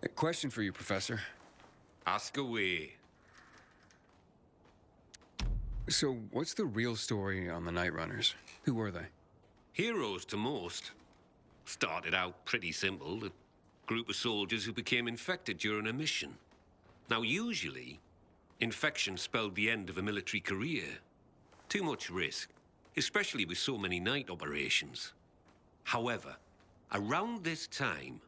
A question for you, Professor. Ask away. So, what's the real story on the Night Runners? Who were they? Heroes to most. Started out pretty simple. A group of soldiers who became infected during a mission. Now, usually, infection spelled the end of a military career. Too much risk, especially with so many night operations. However, around this time,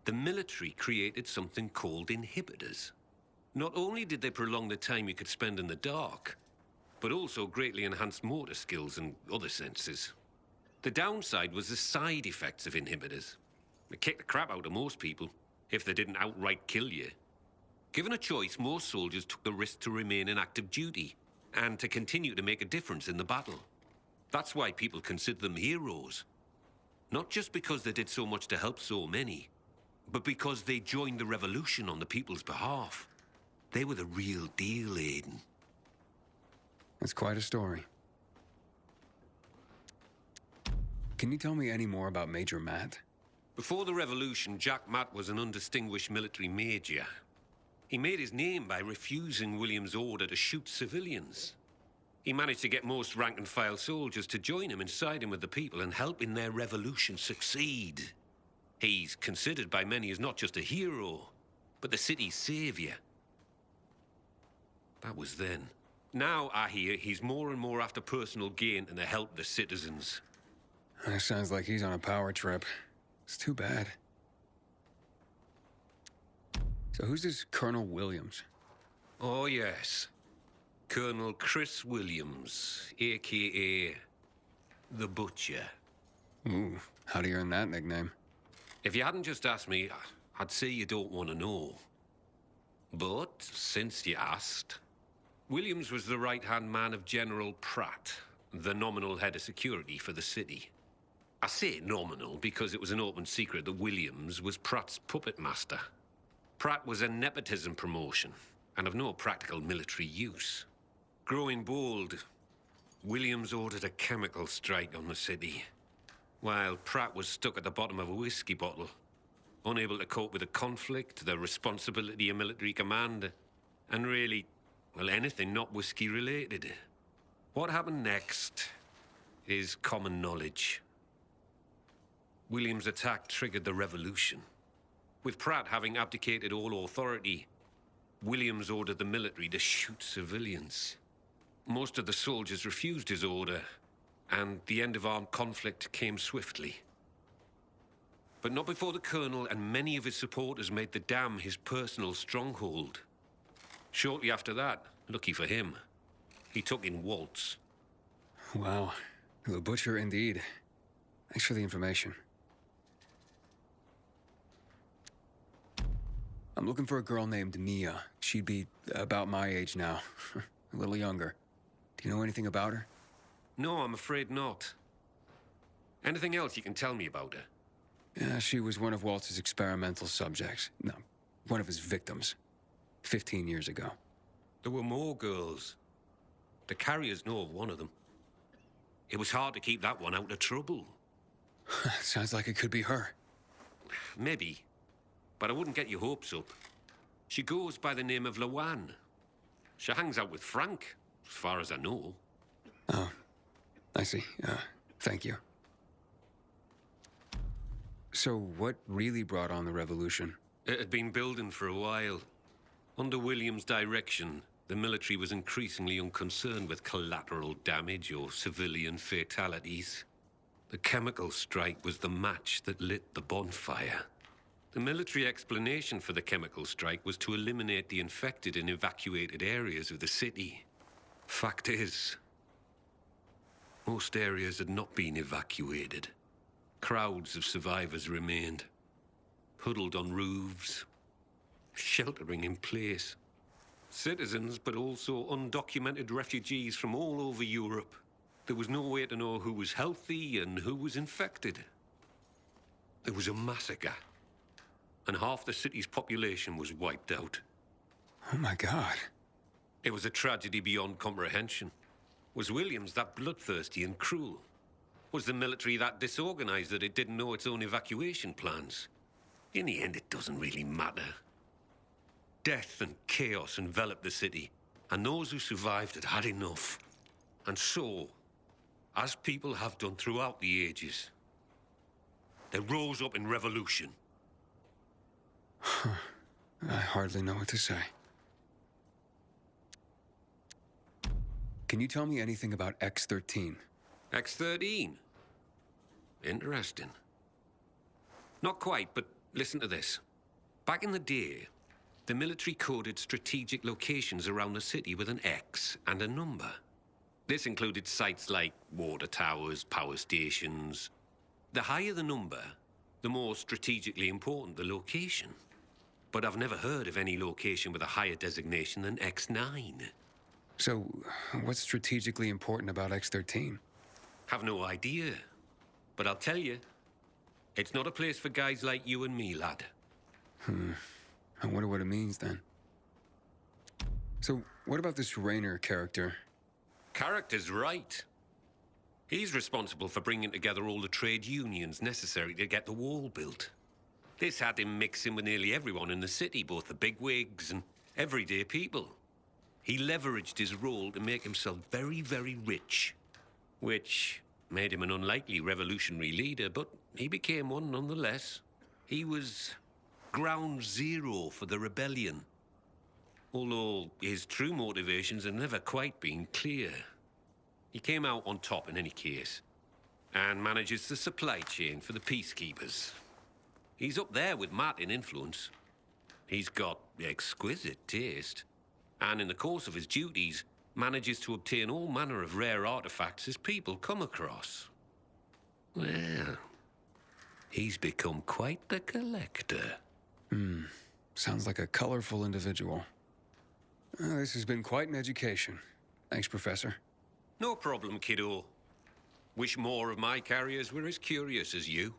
the military created something called inhibitors. Not only did they prolong the time you could spend in the dark, but also greatly enhanced motor skills and other senses. The downside was the side effects of inhibitors. They kicked the crap out of most people, if they didn't outright kill you. Given a choice, most soldiers took the risk to remain in active duty, and to continue to make a difference in the battle. That's why people consider them heroes. Not just because they did so much to help so many, but because they joined the revolution on the people's behalf. They were the real deal, Aiden. That's quite a story. Can you tell me any more about Major Matt? Before the revolution, Jack Matt was an undistinguished military major. He made his name by refusing William's order to shoot civilians. He managed to get most rank-and-file soldiers to join him and side him with the people and help in their revolution succeed. He's considered by many as not just a hero, but the city's savior. That was then. Now, I hear, he's more and more after personal gain and the help of the citizens. That sounds like he's on a power trip. It's too bad. So who's this Colonel Williams? Oh, yes. Colonel Chris Williams, a.k.a. The Butcher. Ooh, how do you earn that nickname? If you hadn't just asked me, I'd say you don't want to know. But, since you asked, Williams was the right-hand man of General Pratt, the nominal head of security for the city. I say nominal because it was an open secret that Williams was Pratt's puppet master. Pratt was a nepotism promotion, and of no practical military use. Growing bold, Williams ordered a chemical strike on the city, while Pratt was stuck at the bottom of a whiskey bottle, unable to cope with the conflict, the responsibility of military command, and really, well, anything not whiskey-related. What happened next is common knowledge. Williams' attack triggered the revolution. With Pratt having abdicated all authority, Williams ordered the military to shoot civilians. Most of the soldiers refused his order, and the end of armed conflict came swiftly. But not before the colonel and many of his supporters made the dam his personal stronghold. Shortly after that, lucky for him, he took in Waltz. Wow, the Butcher indeed. Thanks for the information. I'm looking for a girl named Nia. She'd be about my age now. A little younger. Do you know anything about her? No, I'm afraid not. Anything else you can tell me about her? Yeah, she was one of Waltz's experimental subjects. No, one of his victims. 15 years ago. There were more girls. The carriers know of one of them. It was hard to keep that one out of trouble. Sounds like it could be her. Maybe. But I wouldn't get your hopes up. She goes by the name of Lawan. She hangs out with Frank, as far as I know. Oh, I see. Thank you. So what really brought on the revolution? It had been building for a while. Under William's direction, the military was increasingly unconcerned with collateral damage or civilian fatalities. The chemical strike was the match that lit the bonfire. The military explanation for the chemical strike was to eliminate the infected in evacuated areas of the city. Fact is, most areas had not been evacuated. Crowds of survivors remained, huddled on roofs, sheltering in place. Citizens, but also undocumented refugees from all over Europe. There was no way to know who was healthy and who was infected. There was a massacre, and half the city's population was wiped out. Oh my God. It was a tragedy beyond comprehension. Was Williams that bloodthirsty and cruel? Was the military that disorganized that it didn't know its own evacuation plans? In the end, it doesn't really matter. Death and chaos enveloped the city, and those who survived had had enough. And so, as people have done throughout the ages, they rose up in revolution. I hardly know what to say. Can you tell me anything about X-13? X-13? Interesting. Not quite, but listen to this. Back in the day, the military coded strategic locations around the city with an X and a number. This included sites like water towers, power stations. The higher the number, the more strategically important the location. But I've never heard of any location with a higher designation than X9. So, what's strategically important about X-13? Have no idea. But I'll tell you, it's not a place for guys like you and me, lad. I wonder what it means then. So, what about this Raynor character? Character's right. He's responsible for bringing together all the trade unions necessary to get the wall built. This had him mixing with nearly everyone in the city, both the bigwigs and everyday people. He leveraged his role to make himself very, very rich, which made him an unlikely revolutionary leader, but he became one nonetheless. He was ground zero for the rebellion, although his true motivations have never quite been clear. He came out on top in any case, and manages the supply chain for the peacekeepers. He's up there with Matt in influence. He's got exquisite taste, and in the course of his duties, manages to obtain all manner of rare artifacts his people come across. Well, he's become quite the collector. Sounds like a colorful individual. This has been quite an education. Thanks, Professor. No problem, kiddo. Wish more of my carriers were as curious as you.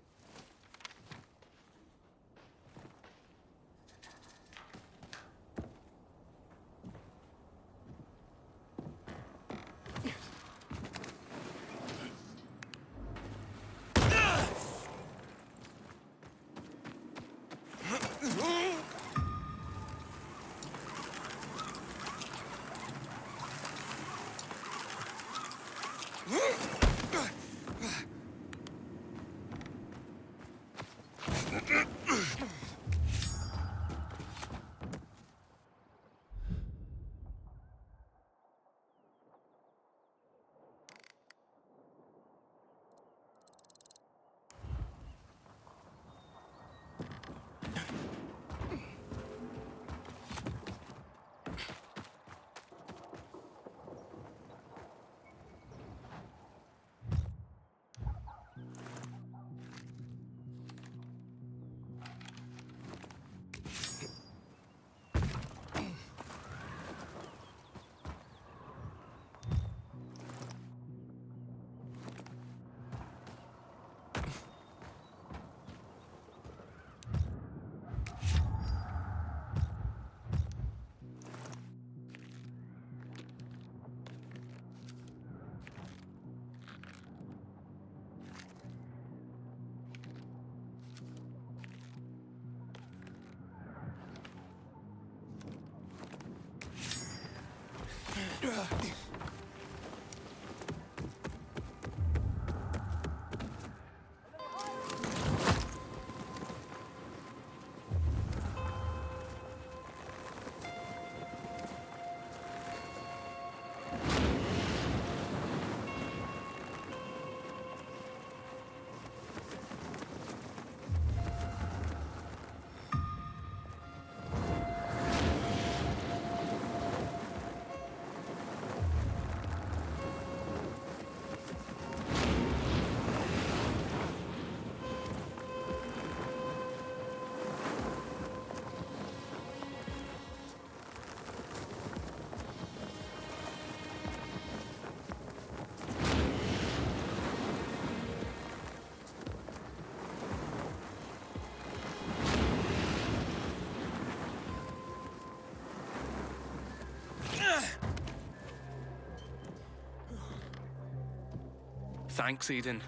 Thanks, Aiden.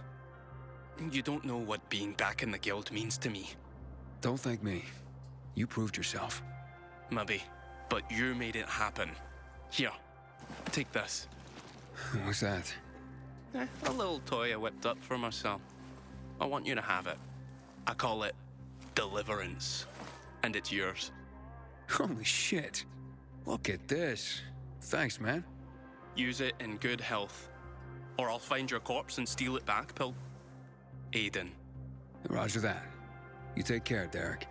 You don't know what being back in the guild means to me. Don't thank me. You proved yourself. Maybe, but you made it happen. Here, take this. What's that? A little toy I whipped up for myself. I want you to have it. I call it Deliverance. And it's yours. Holy shit. Look at this. Thanks, man. Use it in good health. Or I'll find your corpse and steal it back, Aiden. Roger that. You take care, Derek.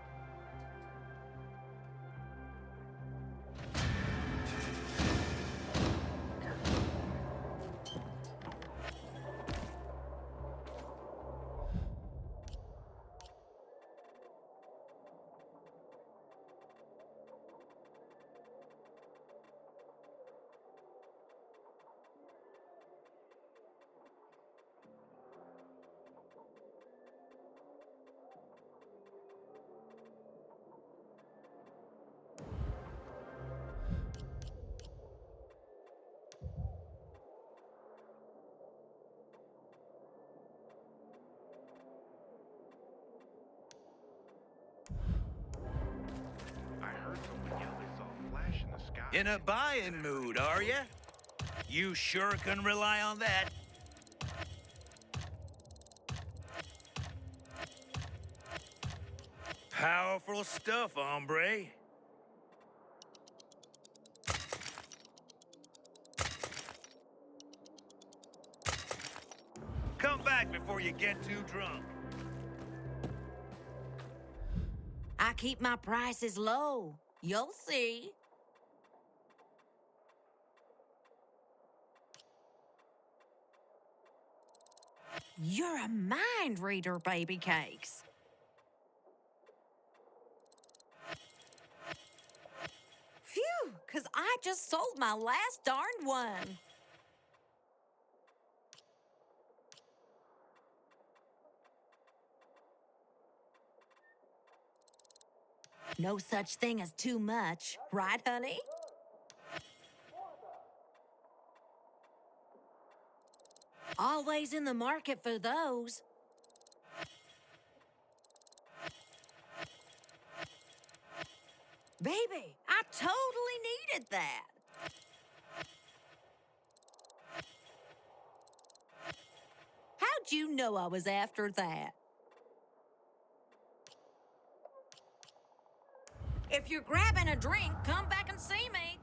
In a buying mood, are you? You sure can rely on that. Powerful stuff, hombre. Come back before you get too drunk. I keep my prices low. You'll see. You're a mind reader, baby cakes. Phew, 'cause I just sold my last darned one. No such thing as too much, right, honey? Always in the market for those. Baby, I totally needed that. How'd you know I was after that? If you're grabbing a drink, come back and see me.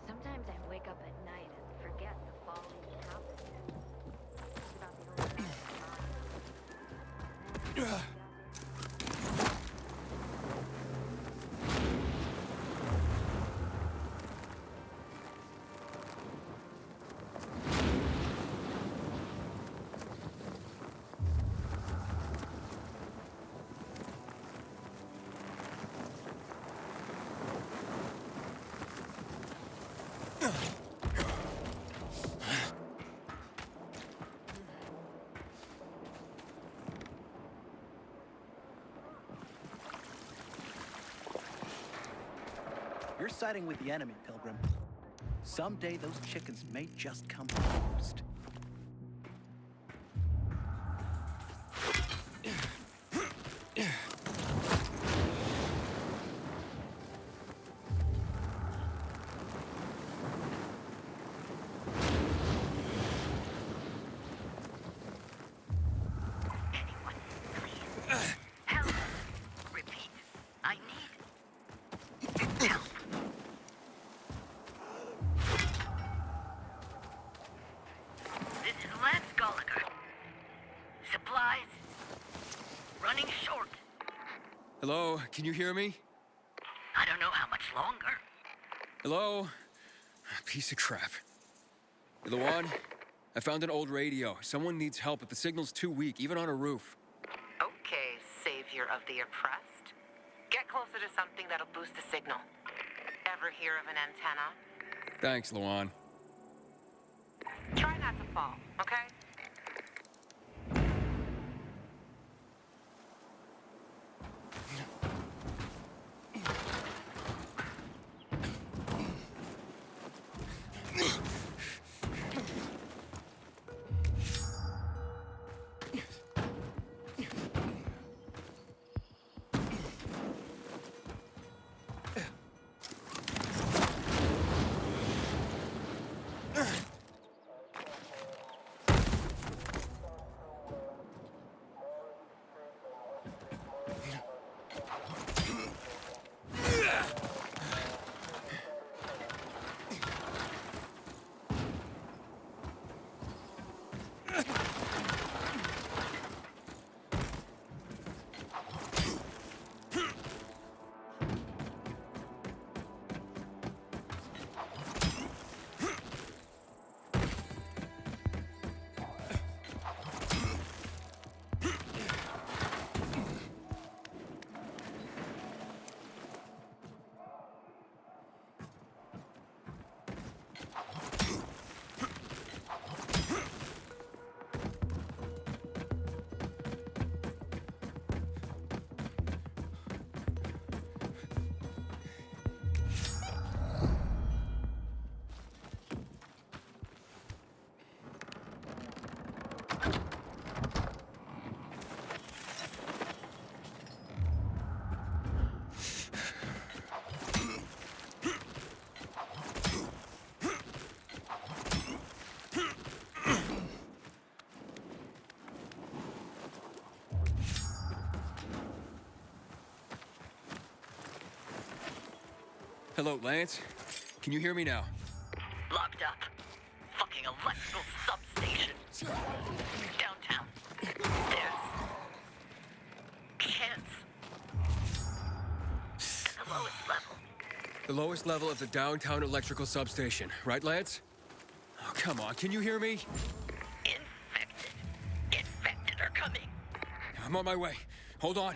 Sometimes I wake up at night and forget the falling happened. It's about the old You're siding with the enemy, Pilgrim. Someday those chickens may just come to roost. Anyone, please. Hello? Can you hear me? I don't know how much longer. Hello? Piece of crap. Luan, I found an old radio. Someone needs help, but the signal's too weak, even on a roof. Okay, savior of the oppressed. Get closer to something that'll boost the signal. Ever hear of an antenna? Thanks, Luan. Try not to fall, okay? Hello, Lance? Can you hear me now? Locked up. Fucking electrical substation. Downtown. There's... chance. The lowest level. The lowest level of the downtown electrical substation, right, Lance? Oh, come on, can you hear me? Infected. Infected are coming. I'm on my way. Hold on.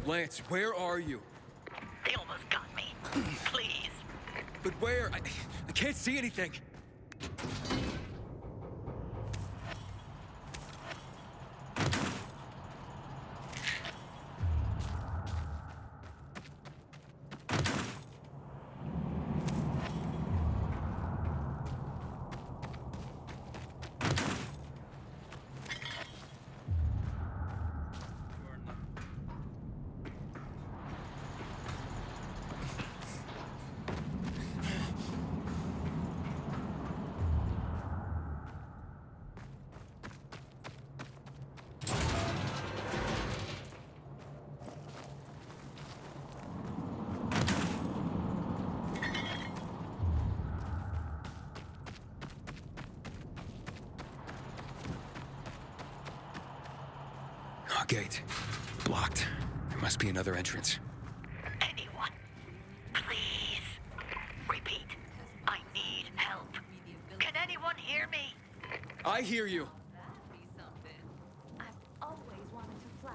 Lance, where are you? They almost got me. Please. But where? I can't see anything. Gate. Blocked. There must be another entrance. Anyone. Please. Repeat. I need help. Can anyone hear me? I hear you. That'd be something. I've always wanted to fly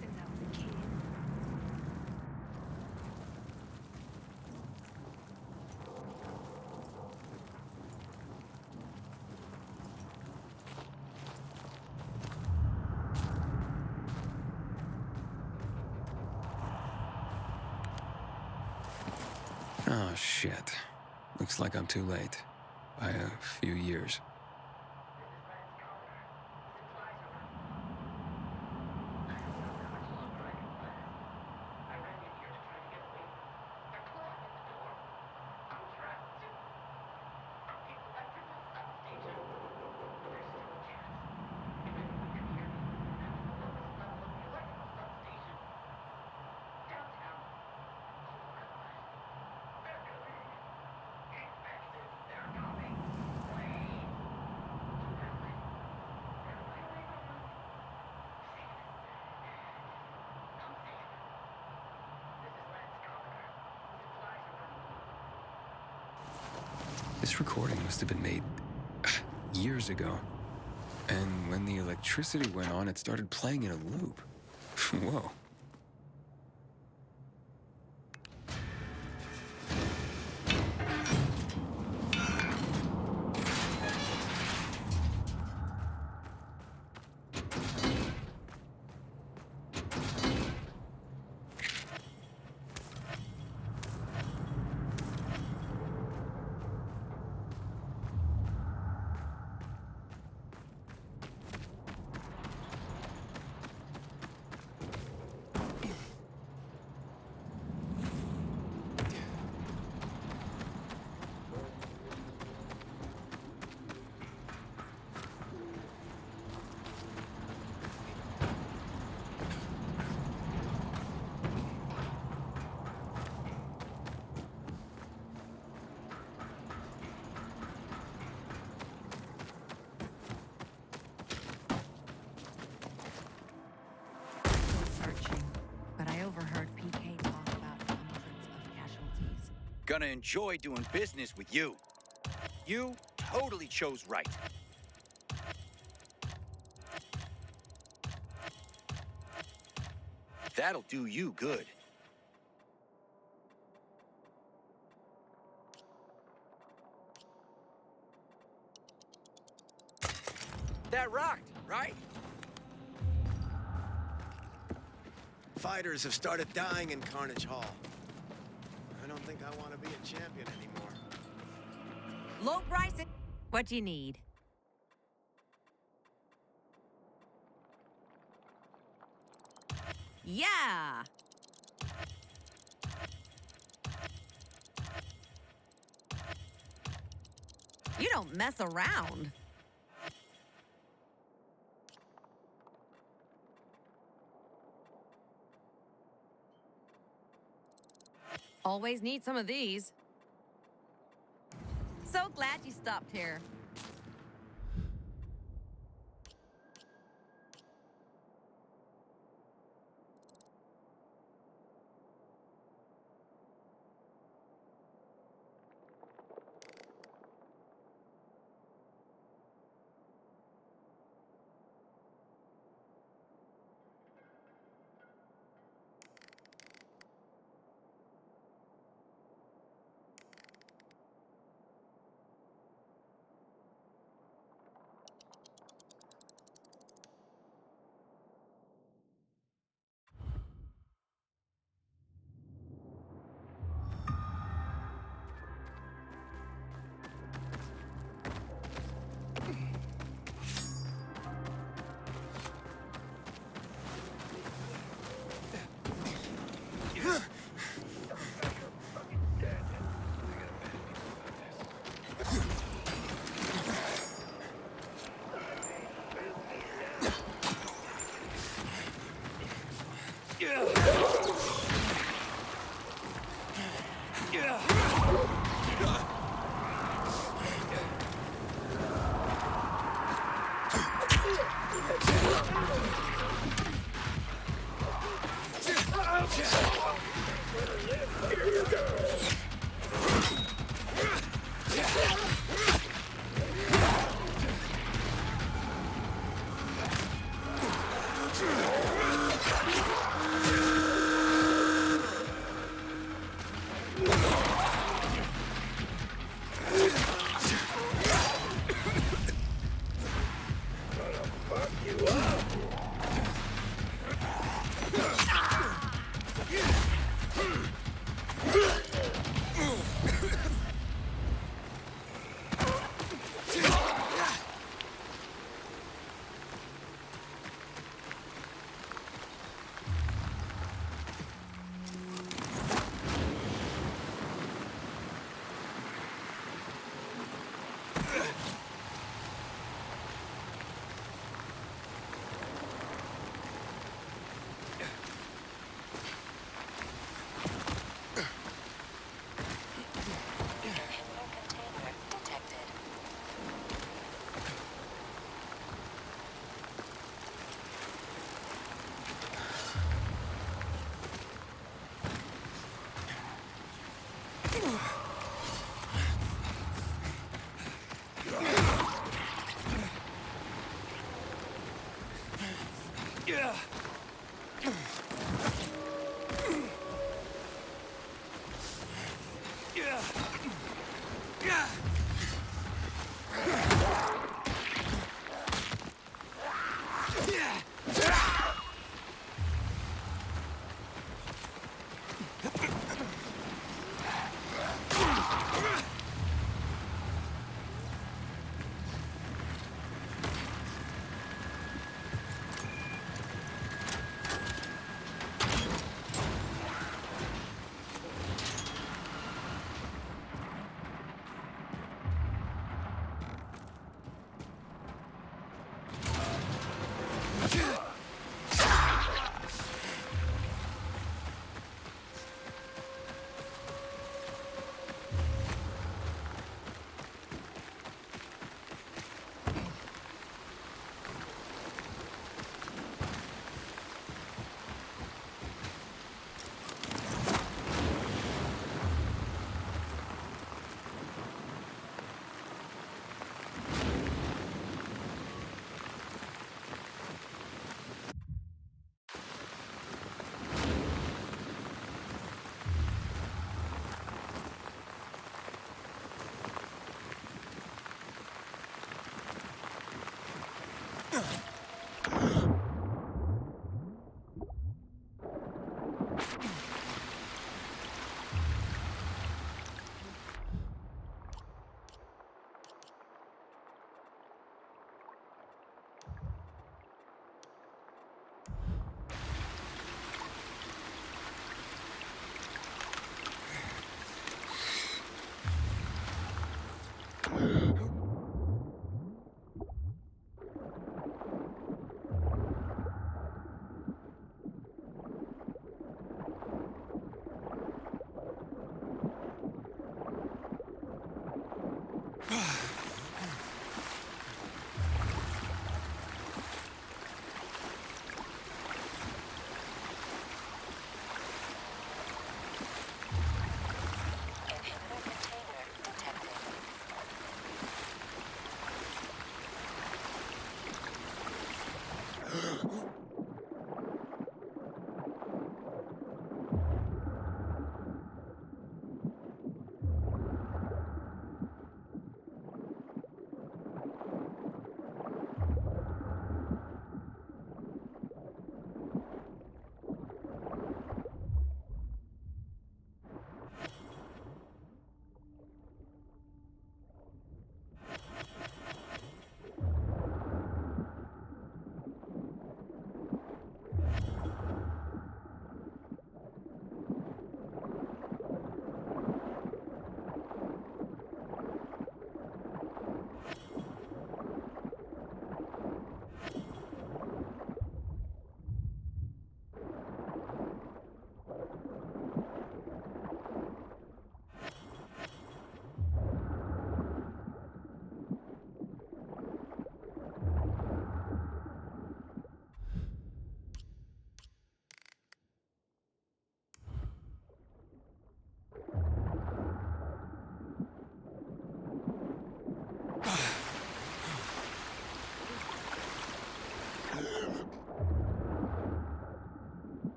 since I was a kid. Oh, shit. Looks like I'm too late. By a few years. This recording must have been made years ago. And when the electricity went on, it started playing in a loop. Whoa. Gonna enjoy doing business with you. You totally chose right. That'll do you good. That rocked, right? Fighters have started dying in Carnage Hall. I don't think I want to be a champion anymore. Low pricing. What you need? Yeah. You don't mess around. Always need some of these. So glad you stopped here.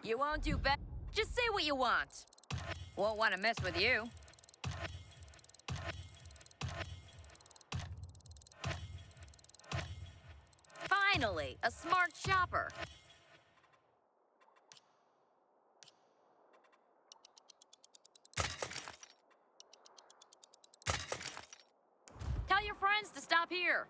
You won't do better. Just say what you want. Won't want to mess with you. Finally, a smart shopper. Tell your friends to stop here.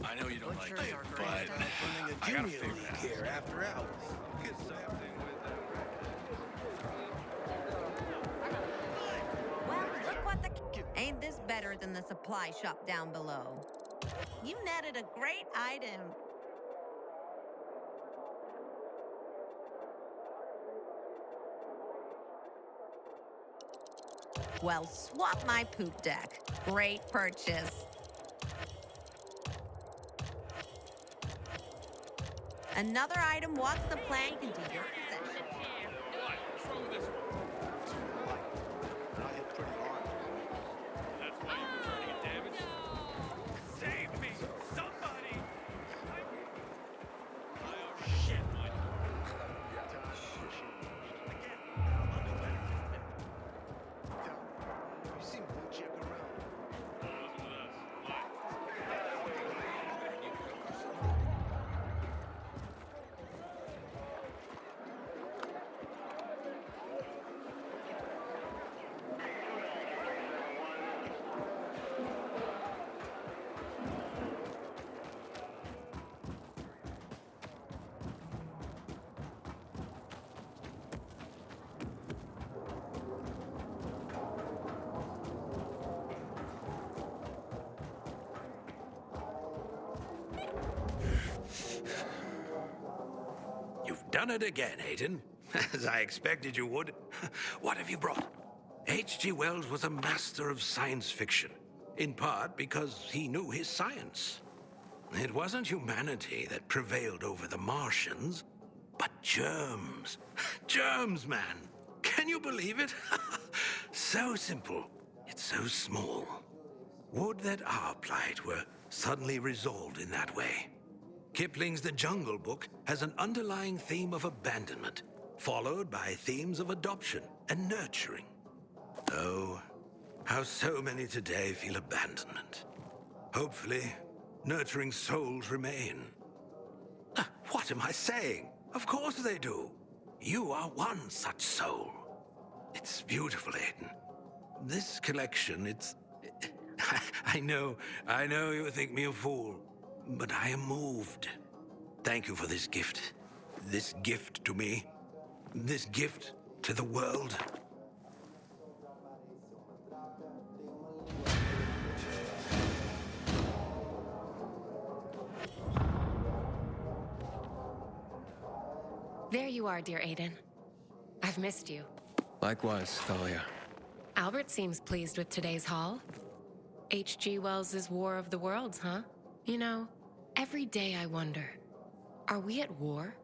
I know you don't like Butchers it, are but great at running a I gotta junior figure league it out. here after hours. Well, look what the... Ain't this better than the supply shop down below? You netted a great item. Well, swap my poop deck. Great purchase. Another item walks the plank into your possession. What's wrong with this one? I hit pretty hard. That's why you're returning it damaged? Save me! Somebody! Oh, shit, Mike. You seem to check around. You've done it again, Hayden. As I expected you would. What have you brought? H.G. Wells was a master of science fiction, in part because he knew his science. It wasn't humanity that prevailed over the Martians, but germs. Germs, man. Can you believe it? So simple, yet so small. Would that our plight were suddenly resolved in that way. Kipling's The Jungle Book has an underlying theme of abandonment, followed by themes of adoption and nurturing. Oh, how so many today feel abandonment. Hopefully, nurturing souls remain. What am I saying? Of course they do. You are one such soul. It's beautiful, Aiden. This collection, I know you think me a fool, but I am moved. Thank you for this gift. This gift to me. This gift to the world. There you are, dear Aiden. I've missed you. Likewise, Thalia. Albert seems pleased with today's haul. H.G. Wells's War of the Worlds, huh? You know, every day I wonder, are we at war?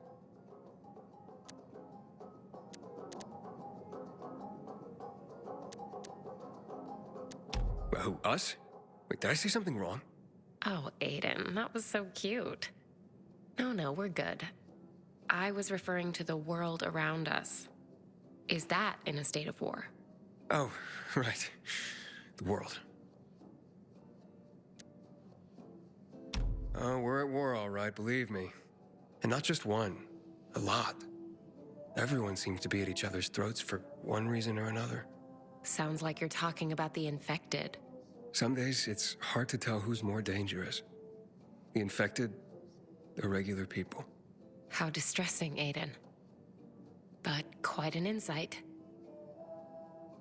Who, us? Wait, did I say something wrong? Oh, Aiden, that was so cute. No, we're good. I was referring to the world around us. Is that in a state of war? Oh, right. The world. Oh, we're at war, all right, believe me. And not just one, a lot. Everyone seems to be at each other's throats for one reason or another. Sounds like you're talking about the infected. Some days, it's hard to tell who's more dangerous. The infected, or regular people. How distressing, Aiden. But quite an insight.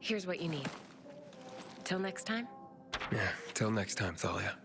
Here's what you need. Till next time? Yeah, till next time, Thalia.